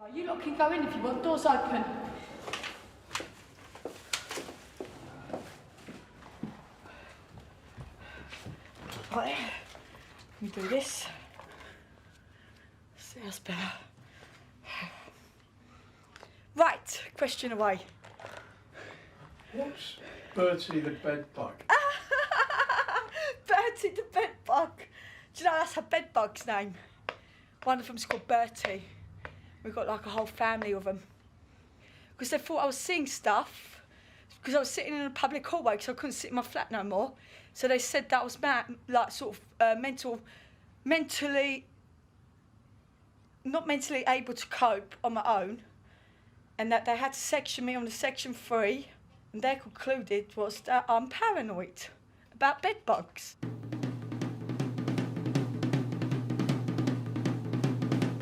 Oh, you lot can go in if you want, doors open. Right, let me do this. See, that's better. Right, question away. What's Bertie the bedbug? Bertie the bedbug. Do you know that's her bedbug's name? One of them's called Bertie. We've got like a whole family of them. Because they thought I was seeing stuff, because I was sitting in a public hallway because I couldn't sit in my flat no more. So they said that I was like sort of mentally, not mentally able to cope on my own, and that they had to section me on the section 3, and they concluded was that I'm paranoid about bedbugs.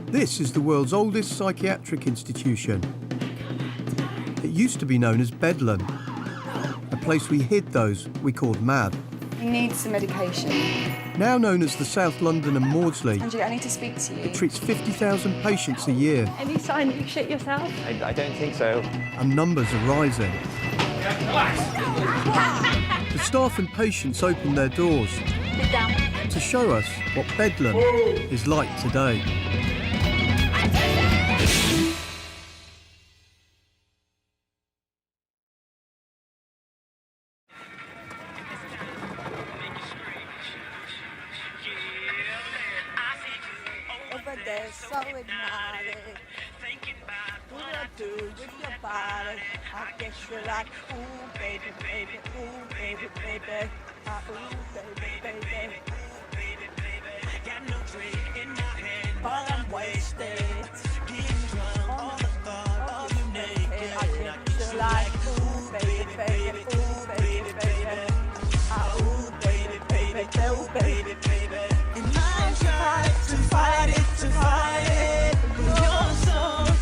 This is the world's oldest psychiatric institution. It used to be known as Bedlam, a place we hid those we called mad. He needs some medication. Now known as the South London and Maudsley, Andrew, I need to speak to you. it treats 50,000 patients a year. Any sign that you shit yourself? I don't think so. And numbers are rising. The staff and patients open their doors to show us what Bedlam is like today. Over there, so hypnotic. What do I do with your body? I guess you're like, ooh, baby, baby, ooh, baby, baby. Ooh, baby, baby. Got no drink in my hand, but I'm wasted. Getting drunk on the thought of you naked. I guess you're like, ooh, baby, baby, ooh, baby, baby. Ooh, baby, baby, ooh, baby, baby. And I tried to fight it, but you're so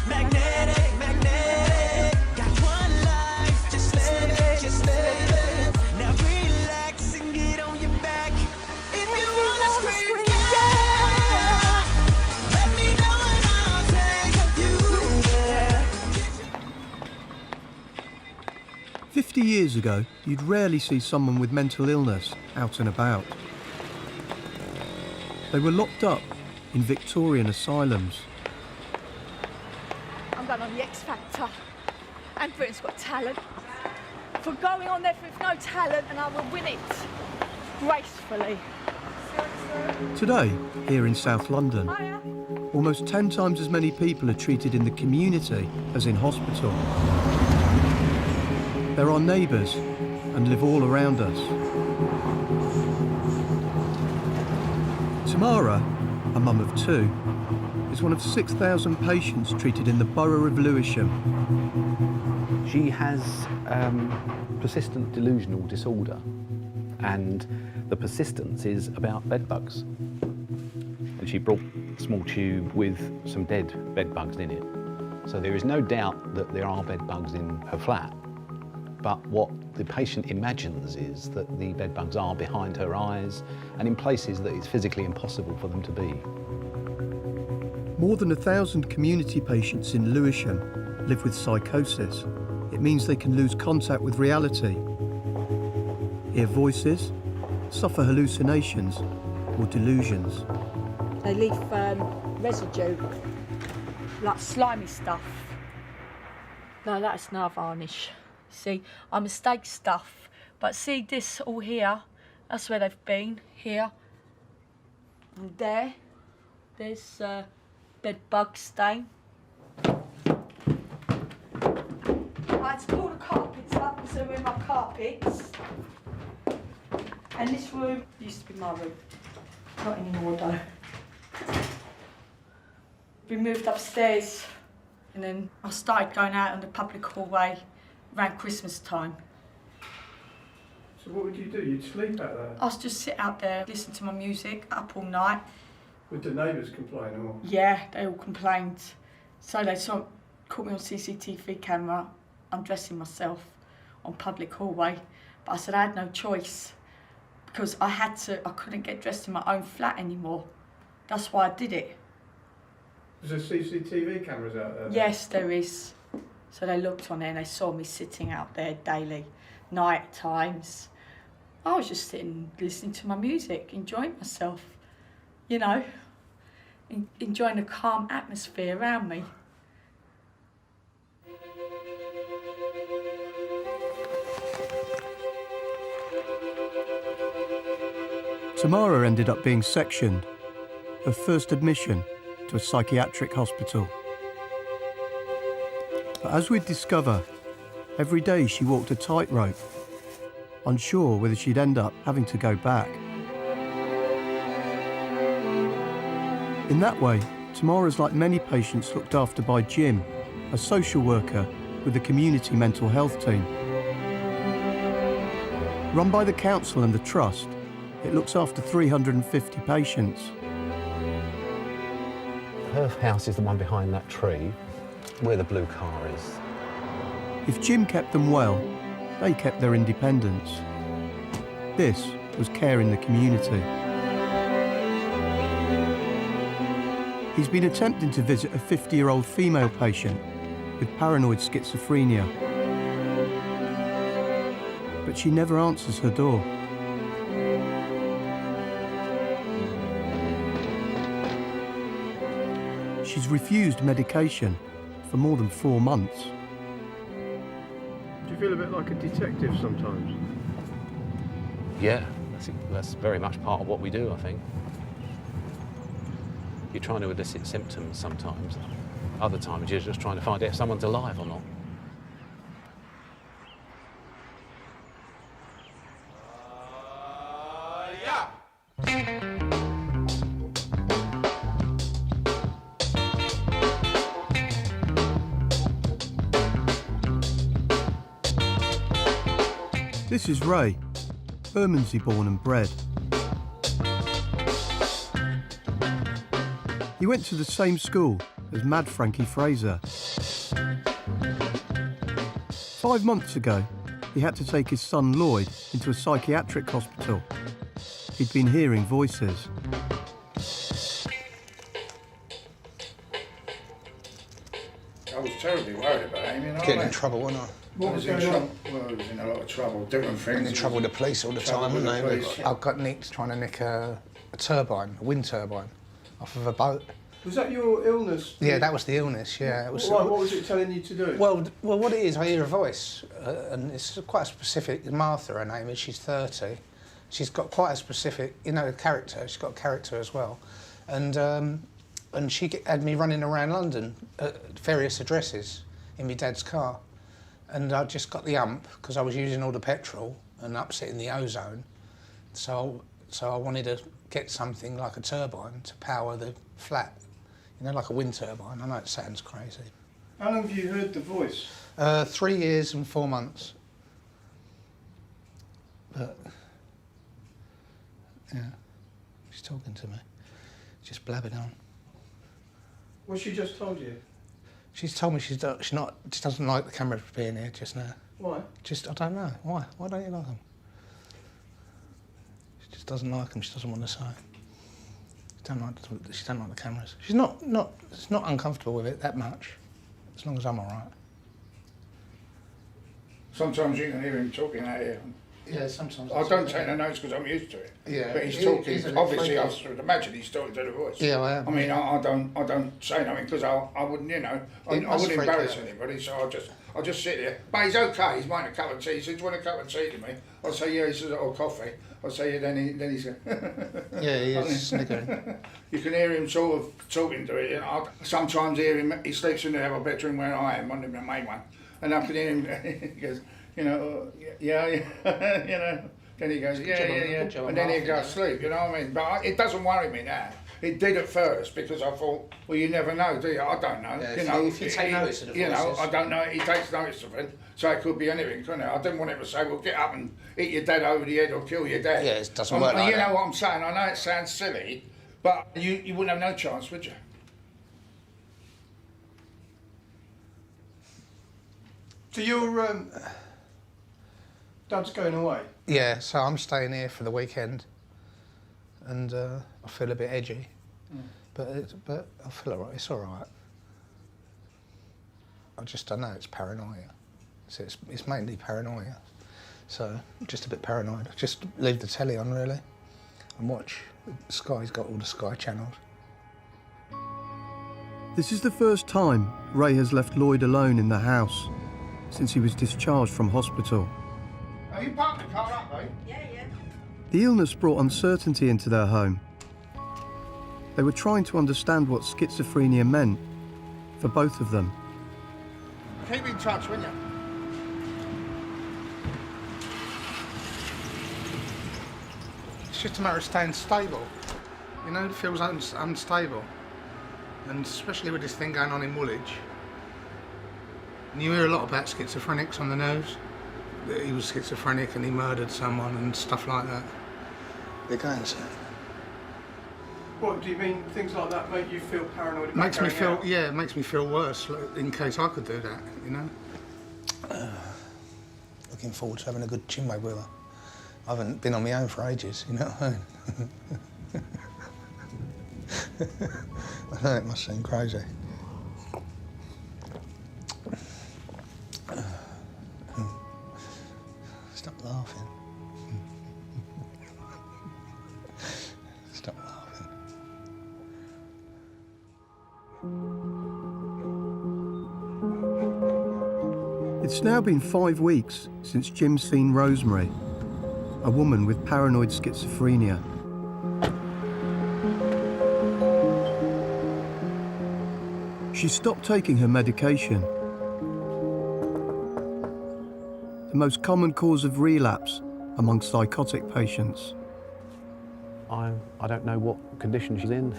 magnetic, magnetic. Got one life, just let it. Now relax and get on your back. If you wanna scream, yeah. Let me know and I'll take you there. 50 years ago, you'd rarely see someone with mental illness out and about. They were locked up in Victorian asylums. I'm going on the X Factor, and Britain's Got Talent. For going on there with no talent, and I will win it gracefully. Today, here in South London, Hiya. almost 10 times as many people are treated in the community as in hospital. They're our neighbours and live all around us. Tamara, a mum of 2, is one of 6,000 patients treated in the borough of Lewisham. She has persistent delusional disorder, and the persistence is about bedbugs. And she brought a small tube with some dead bedbugs in it. So there is no doubt that there are bedbugs in her flat, but what the patient imagines is that the bedbugs are behind her eyes and in places that it's physically impossible for them to be. More than 1,000 community patients in Lewisham live with psychosis. It means they can lose contact with reality, hear voices, suffer hallucinations or delusions. They leave residue, like slimy stuff. No, that's nail varnish. See, I mistake stuff, but see this all here, that's where they've been, here. And there's bed bug stain. I had to pull the carpets up because they were in my carpets. And this room used to be my room. Not anymore though. We moved upstairs and then I started going out on the public hallway around Christmas time. So what would you do? You'd sleep out there? I was just sit out there, listen to my music, up all night. Would the neighbours complain or? Yeah, they all complained. So they caught me on CCTV camera, undressing myself on public hallway. But I said I had no choice because I couldn't get dressed in my own flat anymore. That's why I did it. Was there CCTV cameras out there? Yes, there is. So they looked on there and they saw me sitting out there daily, night times. I was just sitting, listening to my music, enjoying myself, you know, enjoying the calm atmosphere around me. Tamara ended up being sectioned, her first admission to a psychiatric hospital. But as we'd discover, every day she walked a tightrope, unsure whether she'd end up having to go back. In that way, Tamara's like many patients looked after by Jim, a social worker with the community mental health team. Run by the council and the trust, it looks after 350 patients. Her house is the one behind that tree, where the blue car is. If Jim kept them well, they kept their independence. This was care in the community. He's been attempting to visit a 50-year-old female patient with paranoid schizophrenia. But she never answers her door. She's refused medication for more than 4 months. Do you feel a bit like a detective sometimes? Yeah, that's very much part of what we do, I think. You're trying to elicit symptoms sometimes. Other times you're just trying to find out if someone's alive or not. This is Ray, Bermondsey born and bred. He went to the same school as Mad Frankie Fraser. 5 months ago, he had to take his son Lloyd into a psychiatric hospital. He'd been hearing voices. I was terribly worried about him, you know. Getting in trouble, wasn't I? What was in trouble? Well, I was in a lot of trouble, different things. Getting in trouble with the police all the time, with wasn't the they? police. I got nicked trying to nick a turbine, a wind turbine, off of a boat. Was that your illness? Yeah, that was the illness, yeah. It was, What was it telling you to do? well, what it is, I hear a voice, and it's quite specific. Martha, her name is, she's 30. She's got quite a specific, you know, character. She's got a character as well. And she had me running around London at various addresses in my dad's car. And I just got the ump because I was using all the petrol and upsetting the ozone. So I wanted to get something like a turbine to power the flat, you know, like a wind turbine. I know it sounds crazy. How long have you heard the voice? 3 years and 4 months. But, yeah, she's talking to me, just blabbing on. What she just told you? She's told me she doesn't like the cameras being here just now. Why? I don't know. Why? Why don't you like them? She just doesn't like them. She doesn't want to say. She don't like the cameras. She's not uncomfortable with it that much, as long as I'm all right. Sometimes you can hear him talking out here. Yeah, sometimes. I don't take the notes because I'm used to it. Yeah. But he's It talking. is a bit Obviously, I freaky. should imagine he's talking to the voice. Yeah, I am. I mean, I don't say nothing because I wouldn't, you know, I It must wouldn't freak embarrass out. anybody. So I'll just sit there. But he's okay. He's wanting a cup of tea. He says, "Do you want a cup of tea to me?" I'll say, "Yeah." He says, "Or coffee." I'll say, "Yeah." Then he's. Yeah, he is sniggering. You can hear him sort of talking to it. You know, I sometimes hear him. He sleeps in the other bedroom where I am, on the main one, and I can hear him. He goes, you know, yeah, you know. Then he goes, yeah, and then he goes to sleep. You know what I mean? But it doesn't worry me now. It did at first because I thought, well, you never know, do you? I don't know. Yeah, you know, if you take notice of the you know, voices. I don't know. He takes notice of it, so it could be anything, couldn't it? I didn't want him to say, well, get up and hit your dad over the head or kill your dad. Yeah, it doesn't work like you that. know what I'm saying? I know it sounds silly, but you wouldn't have no chance, would you? So your dad's going away? Yeah, so I'm staying here for the weekend, and I feel a bit edgy. But I feel all right. It's all right. I know it's paranoia. So it's mainly paranoia. So just a bit paranoid. Just leave the telly on really, and watch. Sky's got all the Sky channels. This is the first time Ray has left Lloyd alone in the house since he was discharged from hospital. Have you parked the car up, mate? Yeah. The illness brought uncertainty into their home. They were trying to understand what schizophrenia meant for both of them. Keep in touch, will you? It's just a matter of staying stable. You know, it feels unstable. And especially with this thing going on in Woolwich. And you hear a lot about schizophrenics on the news. That he was schizophrenic and he murdered someone and stuff like that. They're going to. What, do you mean things like that make you feel paranoid about Makes me going feel, out? yeah, it makes me feel worse in case I could do that, you know? Looking forward to having a good chinwag with her. I haven't been on my own for ages, you know what I mean? I know it must seem crazy. Stop laughing. Stop laughing. It's now been 5 weeks since Jim's seen Rosemary, a woman with paranoid schizophrenia. She stopped taking her medication. The most common cause of relapse among psychotic patients. I don't know what condition she's in,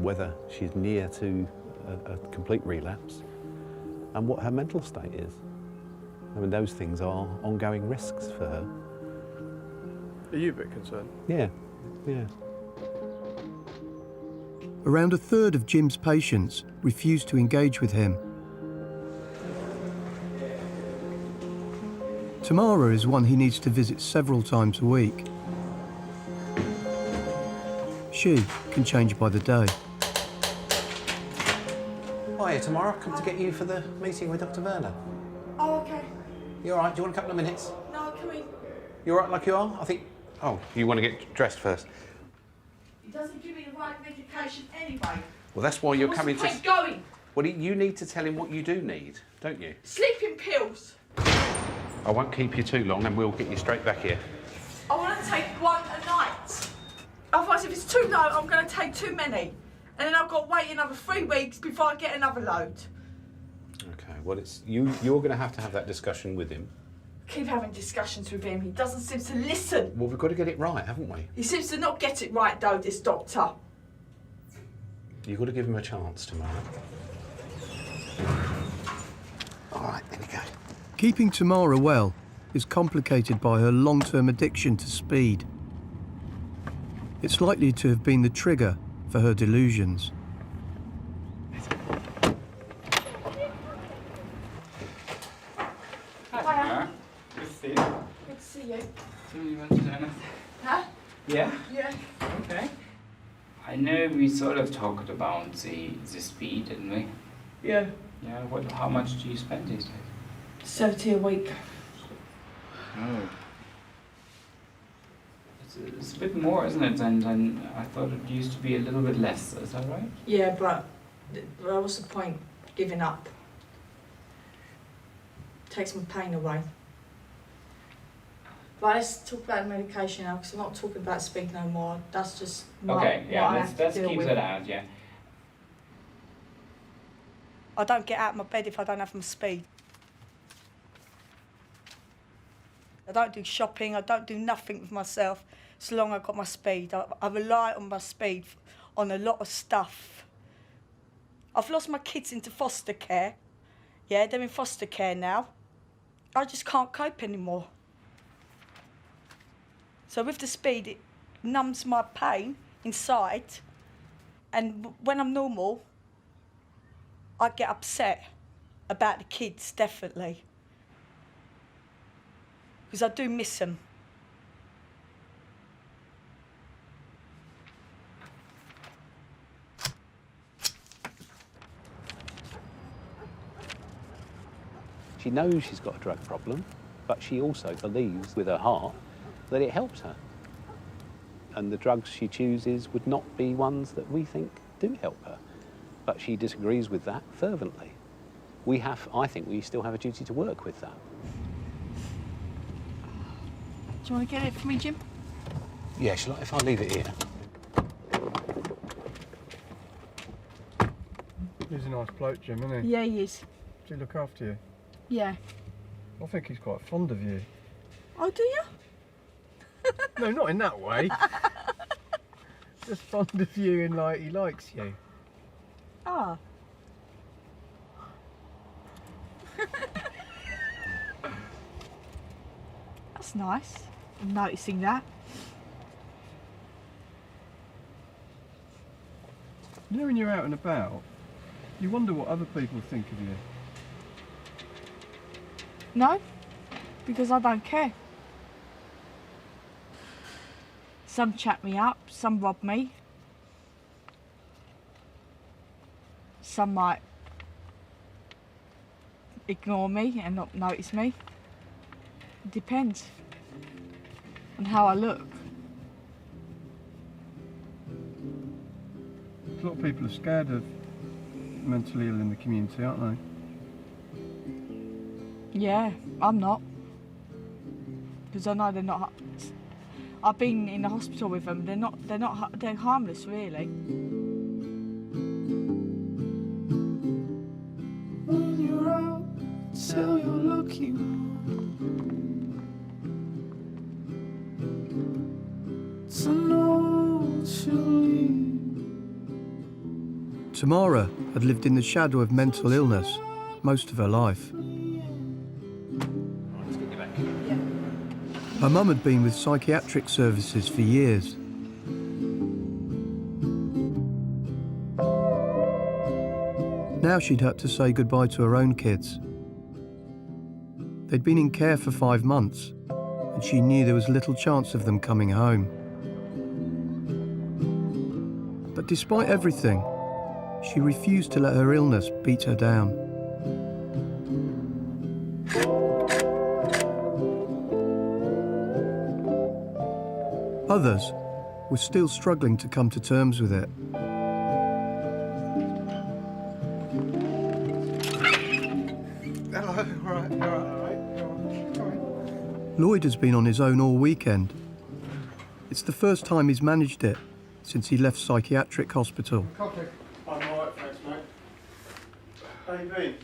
whether she's near to a complete relapse, and what her mental state is. I mean, those things are ongoing risks for her. Are you a bit concerned? Yeah. Around a third of Jim's patients refuse to engage with him. Tamara is one he needs to visit several times a week. She can change by the day. Hiya, Tamara. I've come to get you for the meeting with Dr. Werner. Oh, okay. You all right? Do you want a couple of minutes? No, come in. You all right like you are? I think... Oh, you want to get dressed first? He doesn't give me the right medication anyway. Well, that's why you're What's coming the to... point going? Well, you need to tell him what you do need, don't you? Sleeping pills. I won't keep you too long and we'll get you straight back here. I want to take one a night. Otherwise, if it's too low, I'm going to take too many. And then I've got to wait another 3 weeks before I get another load. Okay, well, it's you're going to have that discussion with him. Keep having discussions with him. He doesn't seem to listen. Well, we've got to get it right, haven't we? He seems to not get it right, though, this doctor. You've got to give him a chance tomorrow. All right, there you go. Keeping Tamara well is complicated by her long-term addiction to speed. It's likely to have been the trigger for her delusions. Hiya. Good to see you. Good to see you. So you want to join us? Huh? Yeah? Yeah. Okay. I know we sort of talked about the speed, didn't we? Yeah. Yeah, how much do you spend these days? 70 a week. Oh. It's a bit more, isn't it, than I thought it used to be a little bit less, is that right? Yeah, but what's the point giving up? Takes my pain away. Right, let's talk about medication now, because I'm not talking about speed no more. That's just Okay, what yeah, I let's have to deal keep with. that out, yeah. I don't get out of my bed if I don't have my speed. I don't do shopping, I don't do nothing with myself so long I've got my speed. I rely on my speed on a lot of stuff. I've lost my kids into foster care. Yeah, they're in foster care now. I just can't cope anymore. So with the speed, it numbs my pain inside, and when I'm normal, I get upset about the kids, definitely. Because I do miss them. She knows she's got a drug problem, but she also believes with her heart that it helps her. And the drugs she chooses would not be ones that we think do help her. But she disagrees with that fervently. I think we still have a duty to work with that. Do you want to get it for me, Jim? Yeah, if I leave it here. He's a nice bloke, Jim, isn't he? Yeah, he is. Does he look after you? Yeah. I think he's quite fond of you. Oh, do you? No, not in that way. Just fond of you and like he likes you. Ah. That's nice. I'm noticing that. You know when you're out and about, you wonder what other people think of you. No, because I don't care. Some chat me up, some rob me. Some might ignore me and not notice me. It depends on how I look. A lot of people are scared of mentally ill in the community, aren't they? Yeah, I'm not. Because I know they're not. I've been in the hospital with them. They're harmless, really. When you're out, tell you're lucky. To know what you leave. Tamara had lived in the shadow of mental illness most of her life. Her mum had been with psychiatric services for years. Now she'd had to say goodbye to her own kids. They'd been in care for 5 months, and she knew there was little chance of them coming home. But despite everything, she refused to let her illness beat her down. Others were still struggling to come to terms with it. Hello, all right. Lloyd has been on his own all weekend. It's the first time he's managed it since he left psychiatric hospital. Coffee. I'm alright, thanks, mate. How you been?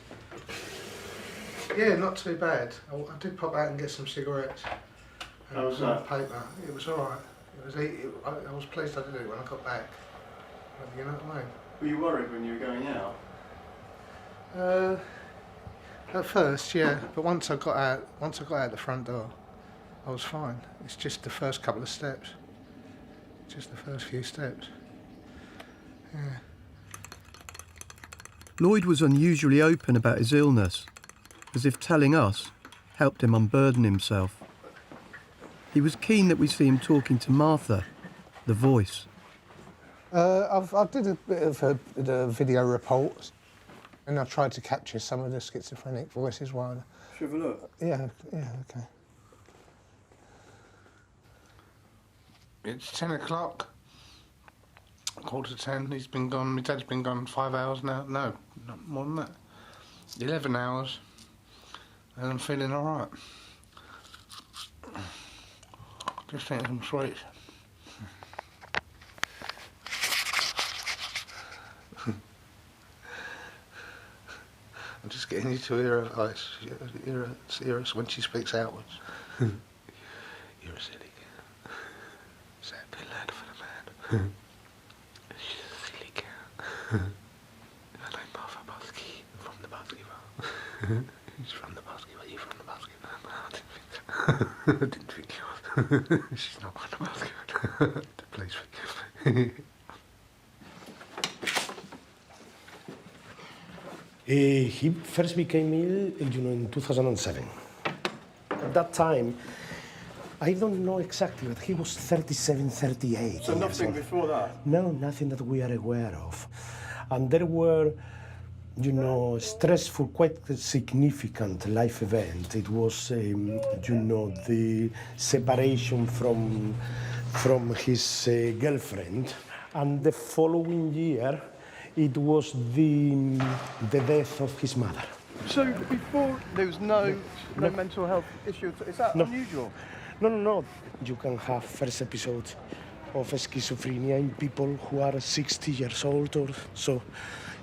Yeah, not too bad. I did pop out and get some cigarettes. And How was some that? paper. It was all right. I was pleased I did it when I got back. You know what I mean? Were you worried when you were going out? At first, yeah, but once I got out the front door, I was fine. It's just the first couple of steps. Just the first few steps. Yeah. Lloyd was unusually open about his illness, as if telling us helped him unburden himself. He was keen that we see him talking to Martha, the voice. I did a bit of a video report, and I tried to capture some of the schizophrenic voices while. Should we have a look? Yeah, okay. It's 10 o'clock, 9:45. He's been gone. My dad's been gone 5 hours now. No, not more than that. 11 hours, and I'm feeling all right. Just eating some sweets. I'm just getting you to hear her voice, hear us when she speaks outwards. You're a silly girl. Say a bit louder for the man. Silly girl. My name's Martha Maudsley. I'm from the Maudsley bar. He's from the Maudsley bar. You from the Maudsley bar? I didn't think you was. She's not from the Maudsley bar. Please forgive me. He first became ill, in 2007. At that time, I don't know exactly, but he was 37, 38. So nothing before that? No, nothing that we are aware of. And there were you know, stressful, quite significant life event. It was, you know, the separation from his girlfriend, and the following year, it was the death of his mother. So before there was no mental health issue. Is that unusual? No. You can have first episode of schizophrenia in people who are 60 years old or so.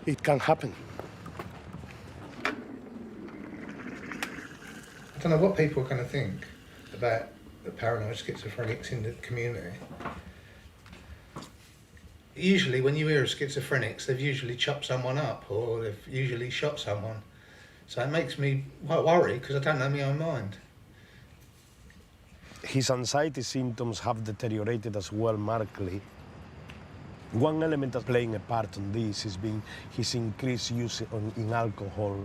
It can happen. I don't know what people are going to think about the paranoid schizophrenics in the community. Usually when you hear of schizophrenics, they've usually chopped someone up or they've usually shot someone. So it makes me quite worried because I don't know my own mind. His anxiety symptoms have deteriorated as well markedly. One element that's playing a part in this has been his increased use in alcohol.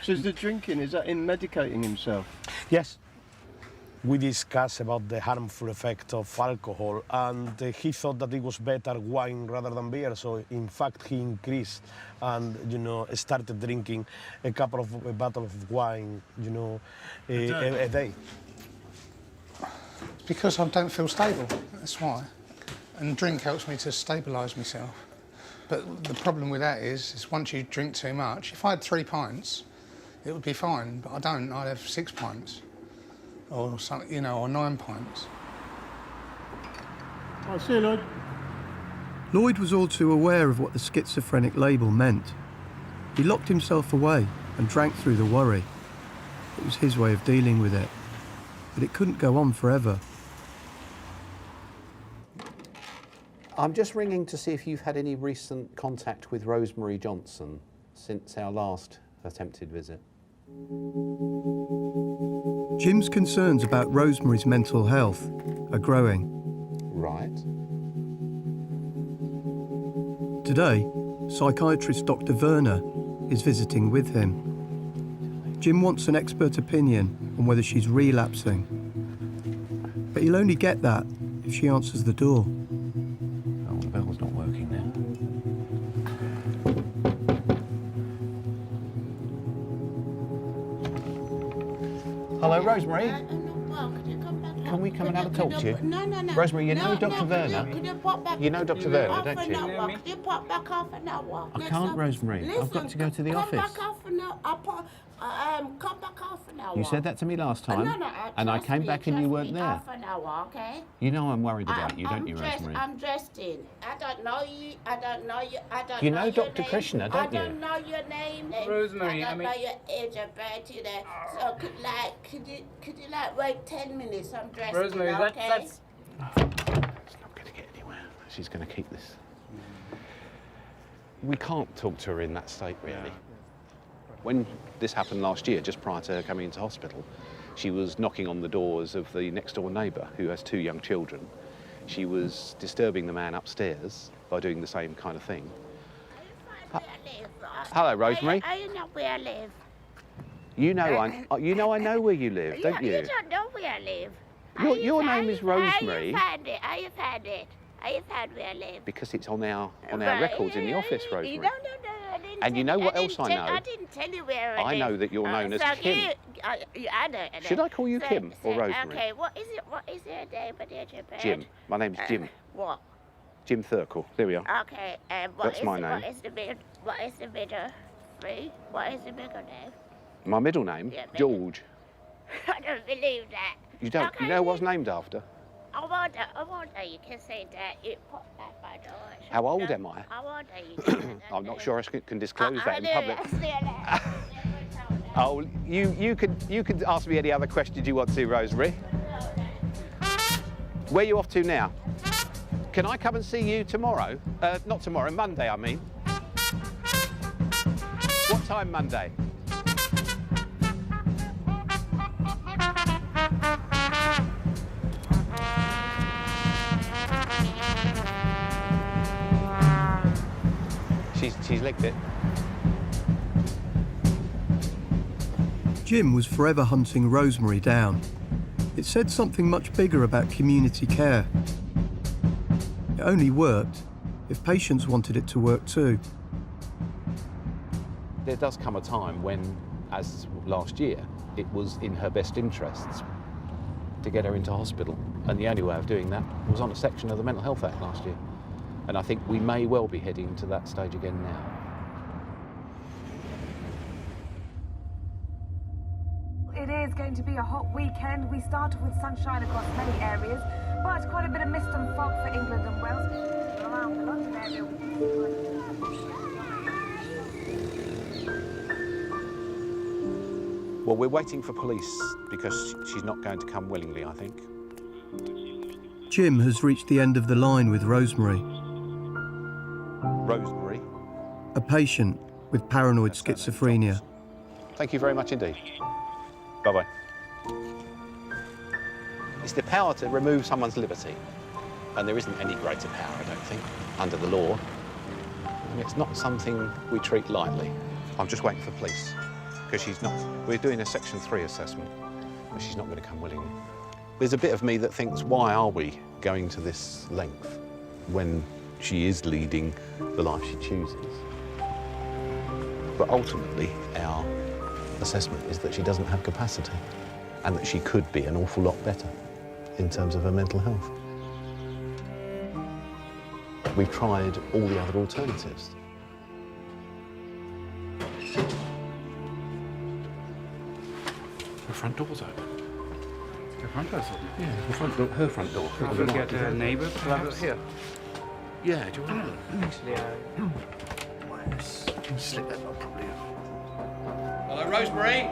So is the drinking, is that in medicating himself? Yes. We discussed about the harmful effect of alcohol, and he thought that it was better wine rather than beer, so in fact he increased and, you know, started drinking a bottle of wine, you know, a day. Because I don't feel stable, that's why. And drink helps me to stabilise myself. But the problem with that is once you drink too much, if I had 3 pints, it would be fine, but I don't, I'd have 6 pints. Or something, you know, or 9 pints. I see you, Lloyd. Lloyd was all too aware of what the schizophrenic label meant. He locked himself away and drank through the worry. It was his way of dealing with it. But it couldn't go on forever. I'm just ringing to see if you've had any recent contact with Rosemary Johnson since our last attempted visit. Jim's concerns about Rosemary's mental health are growing. Right. Today, psychiatrist Dr. Werner is visiting with him. Jim wants an expert opinion on whether she's relapsing. But he'll only get that if she answers the door. Oh, the bell's not working now. Hello, Rosemary. Can we come and have a talk to you? No. Rosemary, you know Dr. Werner? You know Dr. Werner, don't you? Could you pop back half an hour? I can't, Rosemary. I've got to go to the office. Come back half an hour. Come back half an hour. You said that to me last time, and I came back and you weren't there. Half an hour, okay? You know I'm worried about you, don't you, Rosemary? I'm dressed in. I don't know you. I don't know you. I don't You know know your Dr. name. Krishna, don't you? I don't know your name. Rosemary, I don't know your age or birth, you know. So could you wait 10 minutes? I'm dressed Rosemary, in, okay? that's... It's not going to get anywhere. She's going to keep this. We can't talk to her in that state, really. When this happened last year, just prior to her coming into hospital, she was knocking on the doors of the next-door neighbour who has 2 young children. She was disturbing the man upstairs by doing the same kind of thing. Hello, Rosemary. Are you not where I live? You know I know where you live, don't you? You don't know where I live. Your name is Rosemary. How you found it? How you found where I live? Because it's on our records in the office, Rosemary. No, I didn't. And you know what else I know? I didn't tell you where I live. I know that you're known as Kim. I know. Should I call you Kim or Rosemary? Okay, what is your name? Jim. My name's Jim. What? Jim Thurkle. There we are. Okay, That's my name. What is the middle three? What is the middle name? My middle name? Yeah, George. I don't believe that. You don't? Okay, You know what's named after? I wonder you can say that. You put that by the way. How old am I? I wonder you can I'm not sure I can disclose that in public. I Oh, you could ask me any other questions you want to, Rosemary. Where are you off to now? Can I come and see you tomorrow? Not tomorrow, Monday, I mean. What time Monday? She's licked it. Jim was forever hunting Rosemary down. It said something much bigger about community care. It only worked if patients wanted it to work too. there does come a time when, as last year, it was in her best interests to get her into hospital. And the only way of doing that was on a section of the Mental Health Act last year. And I think we may well be heading to that stage again now. It is going to be a hot weekend. We started with sunshine across many areas, but quite a bit of mist and fog for England and Wales. Around the London area, we can Well, we're waiting for police because she's not going to come willingly, I think. Jim has reached the end of the line with Rosemary, Rosemary. a patient with paranoid schizophrenia. Thank you very much indeed. Bye-bye. It's the power to remove someone's liberty, and there isn't any greater power, I don't think, under the law. And it's not something we treat lightly. I'm just waiting for police, because she's not... We're doing a Section 3 assessment, but she's not going to come willingly. There's a bit of me that thinks, why are we going to this length when she is leading the life she chooses? But ultimately, our assessment is that she doesn't have capacity and that she could be an awful lot better in terms of her mental health. We've tried all the other alternatives. The front door's open. The front door's open? Yeah, the front door, her front door. Can we get a neighbour, perhaps? Here. Yeah, do you want to look? Actually, Yes. Slip that one probably. Hello, Rosemary.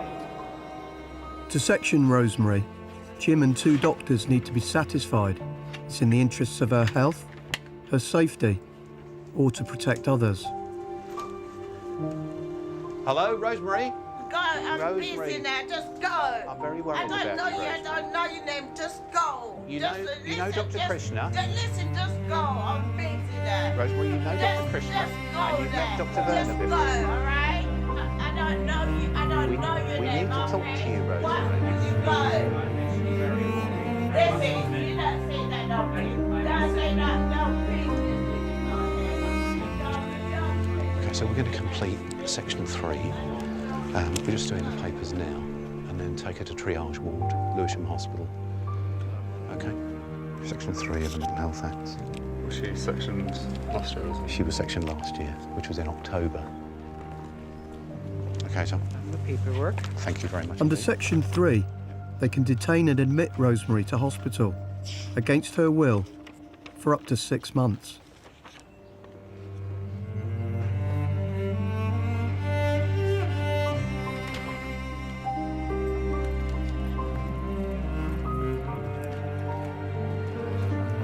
To section Rosemary, Jim and 2 doctors need to be satisfied it's in the interests of her health, her safety, or to protect others. Hello, Rosemary? Go, I'm Rosemary. busy now, just go. I'm very worried about you, I don't know your name, just go. You just, know Dr. Krishna? Listen, just go, I'm busy now. Rosemary, you know Just- Dr. Krishna? Just go And you've there. met Dr. Just Werner go, before? all right? I don't know you, I don't know your We name, need to talk okay? to you, Rosemary. Why would you go? Listen, you don't say that, no, please. Don't say that, no, please. Okay, so we're going to complete Section 3. We're just doing the papers now, and then take her to triage ward, Lewisham Hospital. Okay. Section 3 of the Mental Health Act. Was she sectioned last year, wasn't She was sectioned last year, which was in October. Okay, Tom. The paperwork. Thank you very much. Under indeed. Section 3, they can detain and admit Rosemary to hospital against her will for up to 6 months.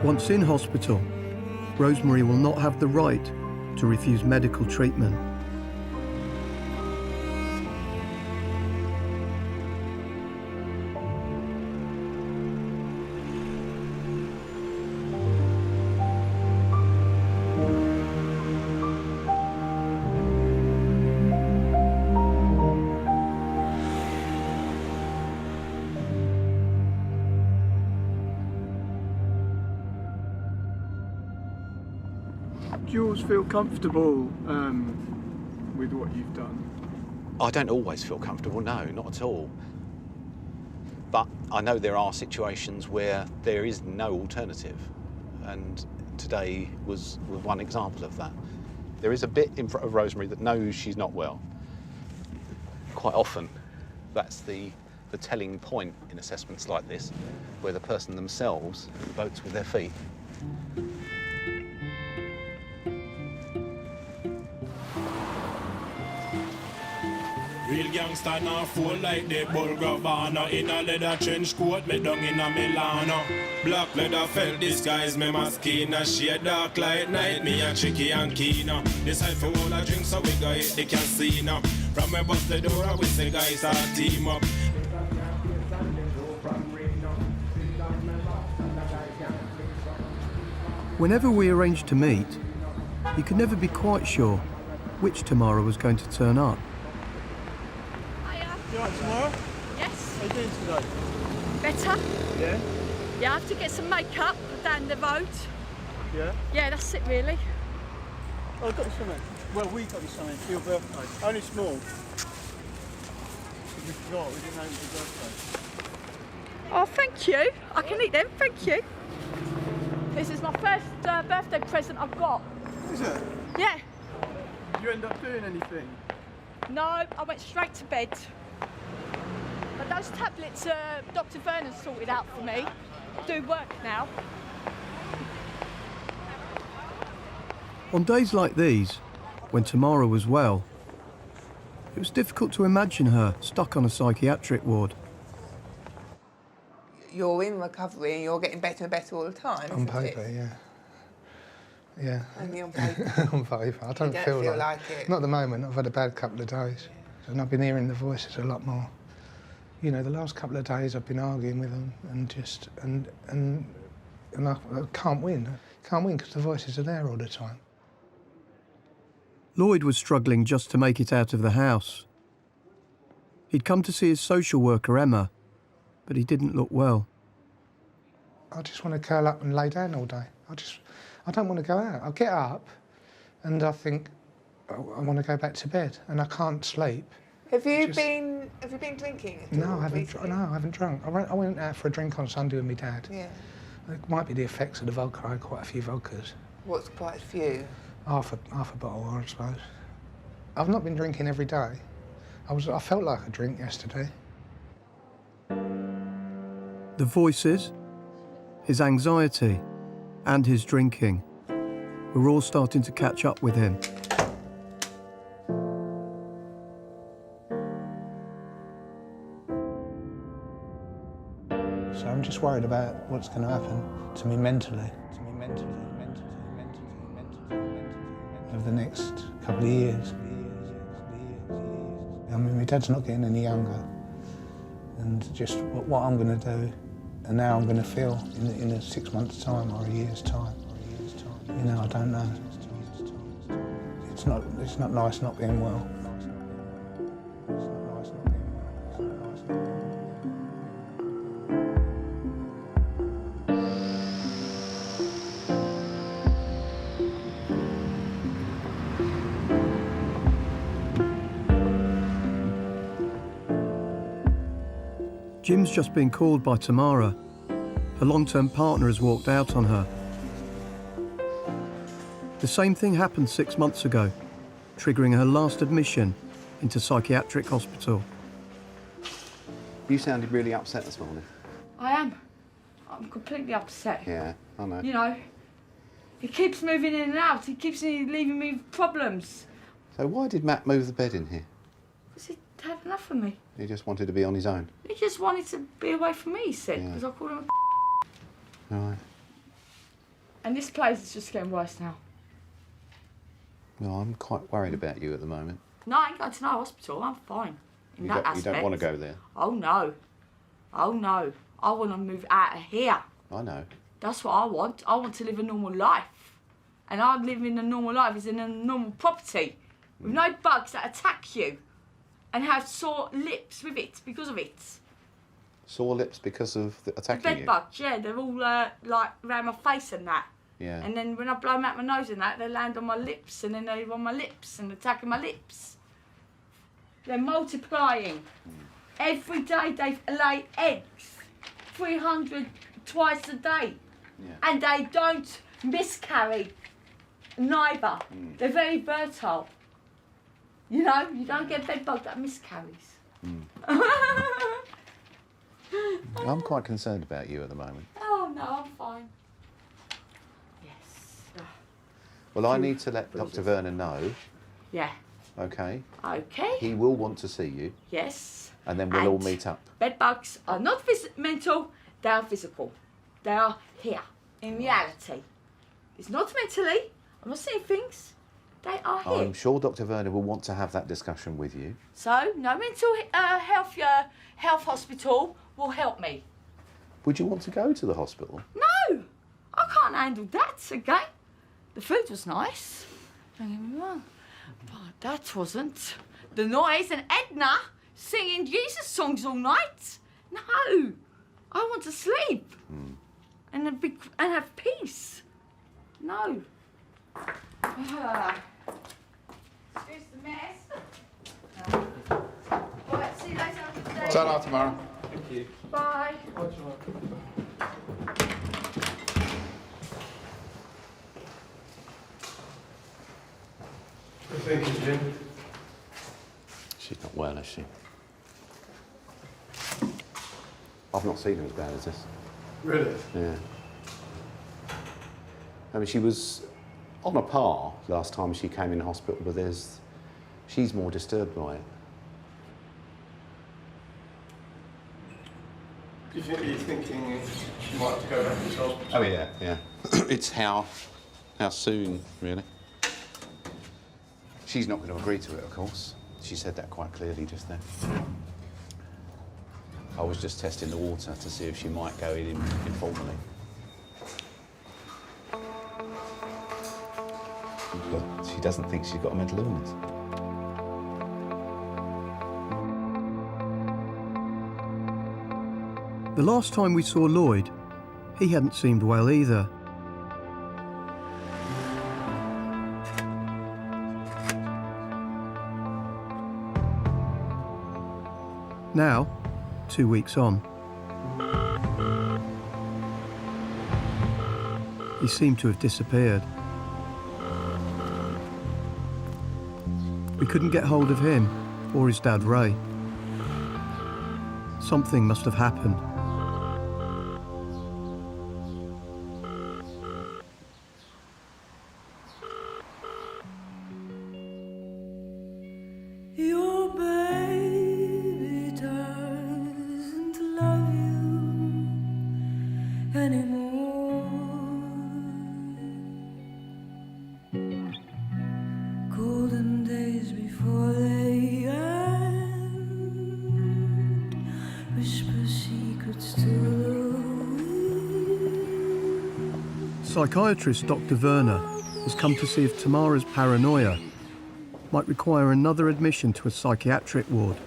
Once in hospital, Rosemary will not have the right to refuse medical treatment. Do you always feel comfortable with what you've done? I don't always feel comfortable, no, not at all. But I know there are situations where there is no alternative, and today was one example of that. There is a bit in front of Rosemary that knows she's not well. Quite often, that's the telling point in assessments like this, where the person themselves votes with their feet. Real gangster now fall like the Bulgravana. In a leather trench coat, me down in a Milano. Black leather felt disguise, me maskina. Shade dark like night, me a tricky and keener. Decide for all I drink, so we go hit the casino. From me bust the door, we say guys our team up. Whenever we arranged to meet, you could never be quite sure which Tamara was going to turn up. You alright tomorrow? Yes. How are you doing today? Better? Yeah? Yeah, I have to get some makeup down the road. Yeah? Yeah, that's it really. Oh, I've got something. Well, we got you something for your birthday. Only small. We forgot, we didn't know it was your birthday. Oh, thank you. I can eat them, thank you. This is my first birthday present I've got. Is it? Yeah. Did you end up doing anything? No, I went straight to bed. But those tablets Dr. Vernon sorted out for me do work now. On days like these, when Tamara was well, it was difficult to imagine her stuck on a psychiatric ward. You're in recovery and you're getting better and better all the time, On isn't paper, it? yeah. Yeah. Only on paper. On paper. I don't, feel like it. Not at the moment. I've had a bad couple of days. And I've been hearing the voices a lot more. You know, the last couple of days I've been arguing with them and just... And I can't win. I can't win because the voices are there all the time. Lloyd was struggling just to make it out of the house. He'd come to see his social worker, Emma, but he didn't look well. I just want to curl up and lay down all day. I don't want to go out. I get up and I think, oh, I want to go back to bed and I can't sleep. Have you been drinking at all? No, I haven't drunk. I went out for a drink on Sunday with my dad. Yeah. It might be the effects of the vodka. I had quite a few vodkas. What's quite a few? Half a bottle, I suppose. I've not been drinking every day. I felt like a drink yesterday. The voices, his anxiety, and his drinking were all starting to catch up with him. So I'm just worried about what's going to happen to me mentally. Over the next couple of years. I mean, my dad's not getting any younger. And just what I'm going to do and how I'm going to feel in a 6 months' time or a year's time. You know, I don't know. It's not nice not being well. Jim's just been called by Tamara. Her long-term partner has walked out on her. The same thing happened 6 months ago, triggering her last admission into psychiatric hospital. You sounded really upset this morning. I am. I'm completely upset. Yeah, I know. You know, he keeps moving in and out. He keeps leaving me with problems. So why did Matt move the bed in here? Because he had enough of me. He just wanted to be on his own. He just wanted to be away from me, he said, because I called him a Right. And this place is just getting worse now. Well, I'm quite worried about you at the moment. No, I ain't going to no hospital. I'm fine. You don't want to go there? Oh, no. Oh, no. I want to move out of here. I know. That's what I want. I want to live a normal life. And I live in a normal life is in a normal property with no bugs that attack you and have sore lips with it because of it. Sore lips because of attacking The bed you? bugs, yeah, they're all like around my face and that. Yeah. And then when I blow them out my nose and that, they land on my lips and then they're on my lips and attacking my lips. They're multiplying. Every day they lay eggs, 300 twice a day. Yeah. And they don't miscarry, neither. They're very fertile. You know, you don't get bed bug that miscarries. I'm quite concerned about you at the moment. Oh no, I'm fine. Yes. Well, I need to let Dr. Vernon know. Yeah. Okay. Okay. He will want to see you. Yes. And then we'll all meet up. Bed bugs are not mental, they are physical. They are here, in reality. It's not mentally, I'm not seeing things, they are here. I'm sure Dr. Vernon will want to have that discussion with you. So, no mental health hospital will help me. Would you want to go to the hospital? No, I can't handle that again. The food was nice, don't get me wrong, but that wasn't. The noise and Edna singing Jesus songs all night. No, I want to sleep and have peace. No. Just a mess. Right, see you later. Ta-ra tomorrow. Thank you. Bye. Bye, tomorrow. What do you think, Jim? She's not well, is she? I've not seen her as bad as this. Really? Yeah. I mean, she was on a par last time she came in hospital, but she's more disturbed by it. Do you think you're thinking she might have to go back into hospital? Oh yeah, yeah. It's how soon, really. She's not going to agree to it, of course. She said that quite clearly just then. I was just testing the water to see if she might go in informally. But she doesn't think she's got a mental illness. The last time we saw Lloyd, he hadn't seemed well either. Now, 2 weeks on, he seemed to have disappeared. We couldn't get hold of him or his dad Ray. Something must have happened. Your baby doesn't love you anymore. Golden days before they end, whisper secrets to the Psychiatrist Dr. Werner has come to see if Tamara's paranoia might require another admission to a psychiatric ward.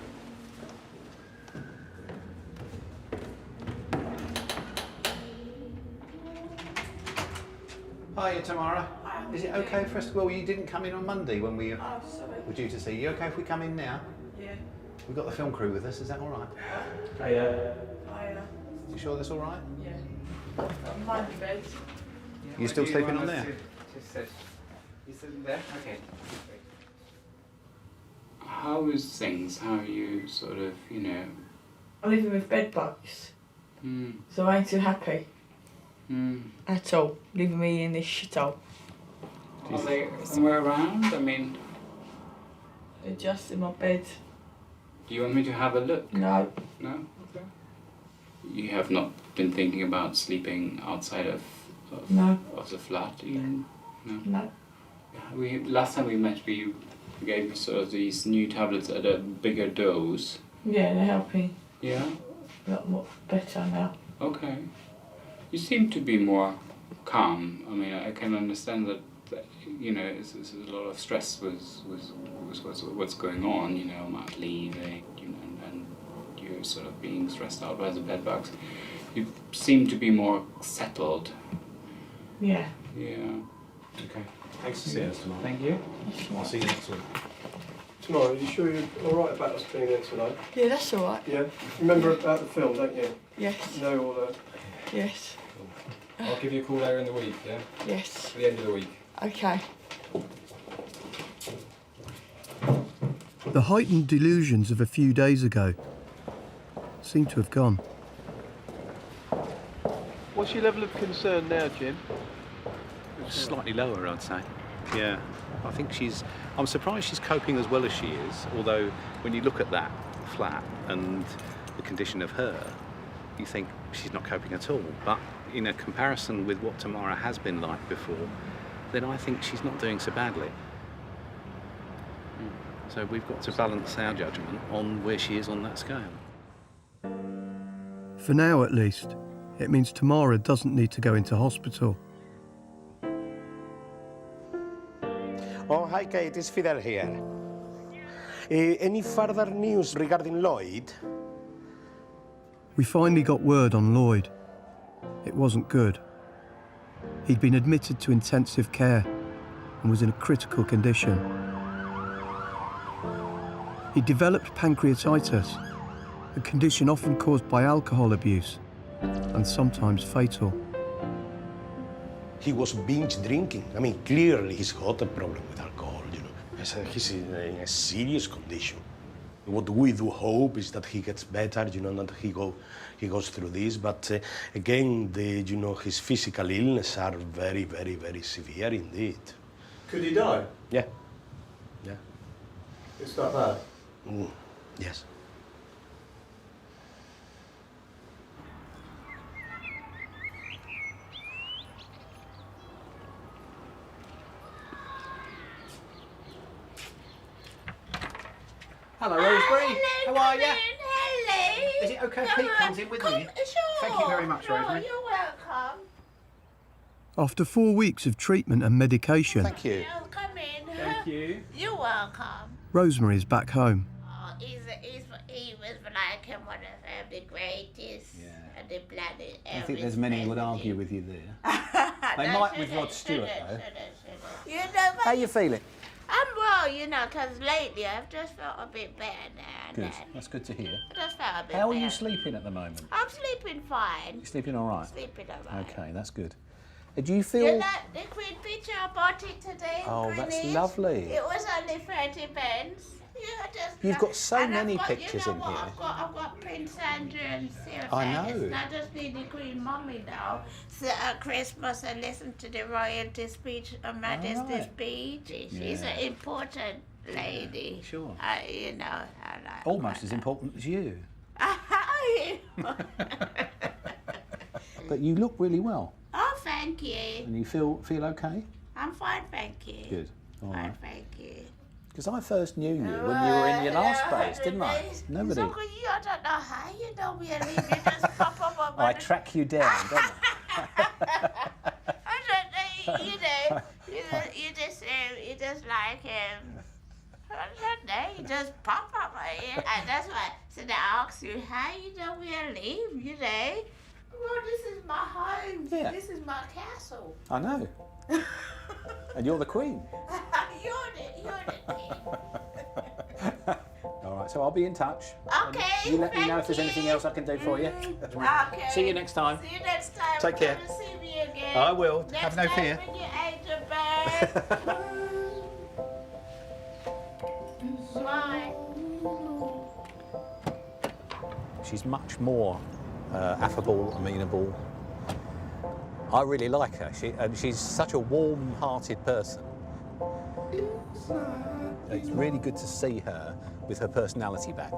Hiya, Tamara. Is it okay for us to... Well, you didn't come in on Monday when we Oh, sorry. were due to see you. Okay if we come in now? Yeah. We've got the film crew with us, is that all right? Hiya. You sure that's all right? Yeah. Mind the bed. You still sleeping on there? You sitting there? Okay. How is things? How are you sort of, you know... I'm living with bed bugs, Mm. so I ain't too happy Mm. at all, leaving me in this shithole. Are they somewhere around? I mean, They're just in my bed. do you want me to have a look? No. No? Okay. You have not been thinking about sleeping outside of No. of the flat? You, no? No. Last time we met, you gave me sort of these new tablets at a bigger dose. Yeah, they're helping Yeah? a lot more better now. Okay. You seem to be more calm. I mean, I can understand that you know, it's a lot of stress with what's going on, you know, mat leave, you know, and you're sort of being stressed out by the bed bugs. You seem to be more settled. Yeah. Yeah. Okay. Thanks for seeing us tomorrow. Thank you. I'll see you next week. Tomorrow, are you sure you're all right about us being there tonight? Yeah, that's all right. Yeah? Remember about the film, don't you? Yes. You know all the... Yes. I'll give you a call later in the week, yeah? Yes. At the end of the week. Okay. The heightened delusions of a few days ago seem to have gone. What's your level of concern now, Jim? Slightly lower, I'd say. Yeah. I think I'm surprised she's coping as well as she is, although when you look at that flat and the condition of her, you think she's not coping at all. But in a comparison with what Tamara has been like before, then I think she's not doing so badly. So we've got to balance our judgment on where she is on that scale. For now, at least, it means Tamara doesn't need to go into hospital. Oh, hi Kate, it's Fidel here. Any further news regarding Lloyd? We finally got word on Lloyd. It wasn't good. He'd been admitted to intensive care and was in a critical condition. He developed pancreatitis, a condition often caused by alcohol abuse and sometimes fatal. He was binge drinking. I mean, clearly he's got a problem with alcohol, you know. He's in a serious condition. What we do hope is that he gets better, you know, that he goes through this. But again, you know, his physical illness are very, very, very severe indeed. Could he die? Yeah. Yeah. It's that bad? Yes. Hello, Rosemary. Hello, How are you? Hello. Is it okay if Pete comes in with me? Sure. Thank you very much, Rosemary. You're welcome. After 4 weeks of treatment and medication, Thank you. Come in. Thank you. You're welcome. Rosemary is back home. Oh, he was like one of the greatest on the planet. I think there's many who would argue with you there. They might with Rod Stewart, though. You know, How you feeling? I'm well, you know, because lately I've just felt a bit better now. and Good. then. That's good to hear. I just felt a bit How are better. you sleeping at the moment? I'm sleeping fine. You sleeping all right? Sleeping all right. Okay, that's good. Do you feel? You like the Queen picture? I bought it today. in Oh, that's Greenwich. lovely. It was only 30 pence. You've got so and many I've got, pictures you know in what, here. I've got Prince Andrew and Sarah. I know. It's not just be the Queen Mummy now. So at Christmas I listen to the royalty speech, Her Majesty's speech. She's an important lady. Sure. You know. I like Almost as important as you. But you look really well, Oh, thank you. and you feel okay. I'm fine, thank you. Good. All Fine, right. thank you. Because I first knew you when you were in your last place, didn't I? Nobody. So, I don't know how you know me, and you just pop up on I track you down, don't I? I don't know, you just like I don't know, you just pop up, and that's why. So they ask you how you know where I live, you know. Well, this is my home. Yeah. This is my castle. I know. And you're the Queen. You're the king. All right, so I'll be in touch. Okay. You let me know thank if there's anything else I can do for you. Okay. See you next time. See you next time. Take care. Come and see me again. I will. Next Have no time fear. When you age a bird. Bye. She's much more affable, amenable. I really like her. She's such a warm-hearted person. It's really good to see her with her personality back.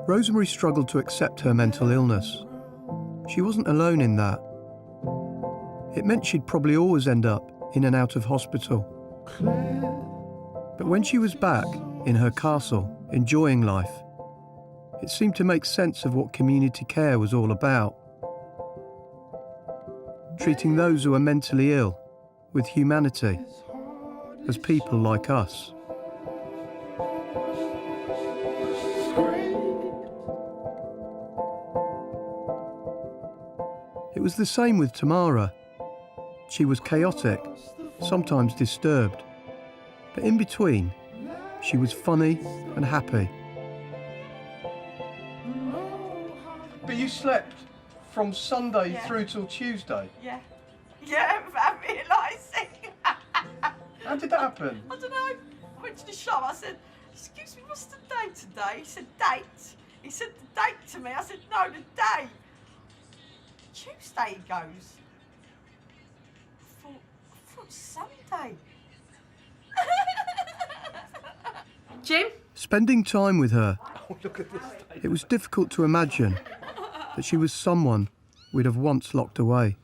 Rosemary struggled to accept her mental illness. She wasn't alone in that. It meant she'd probably always end up in and out of hospital. But when she was back in her castle, enjoying life, it seemed to make sense of what community care was all about. Treating those who are mentally ill with humanity, as people like us. It was the same with Tamara. She was chaotic, sometimes disturbed, but in between, she was funny and happy. But you slept from Sunday through till Tuesday? Yeah. Yeah, without realising. How did that happen? I don't know. I went to the shop. I said, "Excuse me, what's the date today?" He said, "Date." He said, "The date" to me. I said, "No, the date." Tuesday, he goes. I thought Sunday. Jim? Spending time with her, it was difficult to imagine that she was someone we'd have once locked away.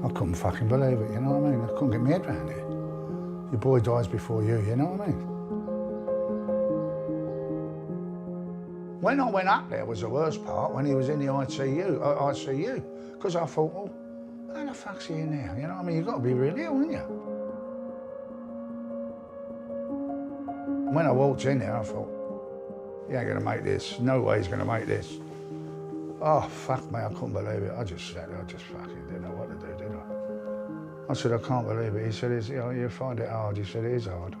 I couldn't fucking believe it, you know what I mean? I couldn't get my head around it. Your boy dies before you know what I mean? When I went up there was the worst part, when he was in the ICU, because I thought, well, how the fuck's he in there? You know what I mean? You've got to be really ill, haven't you? When I walked in there, I thought, he ain't gonna make this. No way he's gonna make this. Oh, fuck me, I couldn't believe it. I just sat there, I just fucking didn't know what to do, did I? I said, I can't believe it. He said, you know, you find it hard. He said, it is hard.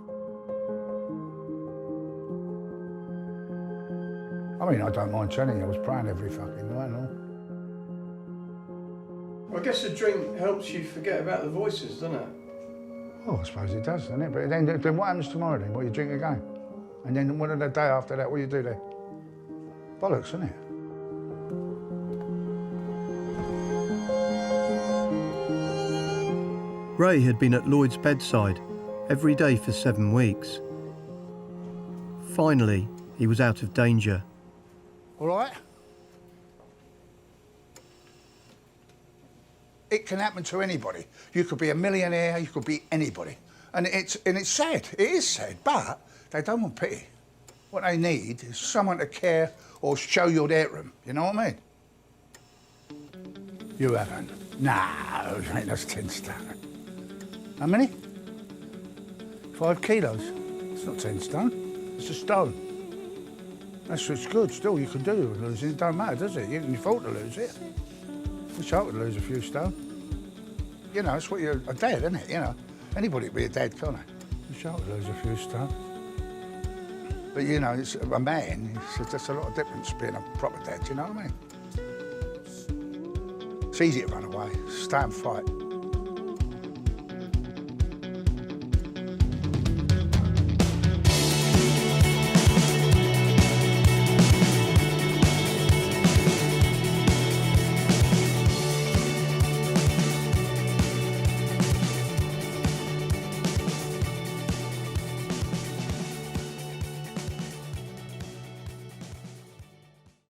I mean, I don't mind telling you, I was praying every fucking night and all. Well, I guess the drink helps you forget about the voices, doesn't it? Oh, I suppose it does, doesn't it? But then what happens tomorrow then? What, you drink again? And then what the day after that, what do you do then? Bollocks, isn't it? Ray had been at Lloyd's bedside every day for 7 weeks. Finally, he was out of danger. All right? It can happen to anybody. You could be a millionaire, you could be anybody. And it's sad, it is sad, but they don't want pity. What they need is someone to care or show you their room, you know what I mean? You haven't? No, mate, that's 10 stone. How many? 5 kilos. It's not 10 stone, it's a stone. That's what's good, still, you can do with losing it, don't matter, does it? You can afford to lose it. Wish I could lose a few stone. You know, it's what you're a dad, isn't it? You know, anybody could be a dad, can't they? Wish I could lose a few stone. But you know, it's a man, there's a lot of difference being a proper dad, you know what I mean? It's easy to run away, stay and fight.